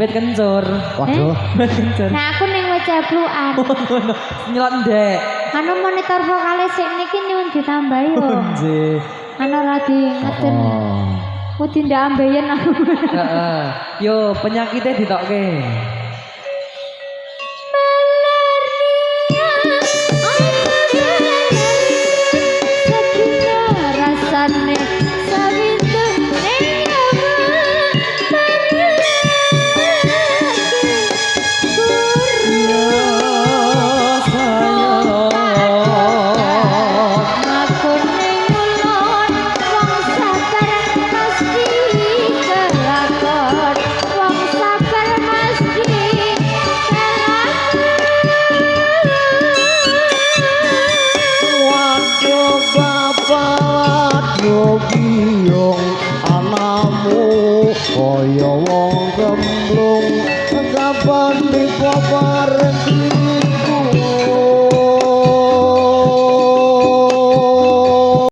wit kencur. Waduh. Wit kencur. Nah aku ning wit ceplukan. Nyelot ndek. Anu monitor vokale sik niki nyuwun ditambahi yo. Nggih. Anu lagi ngeden. Wedi ndak ambeien aku. Heeh. Yo penyakitnya ditokke. Rasane sawitune Biyong anamu kaya wong gemblung kapan dipapa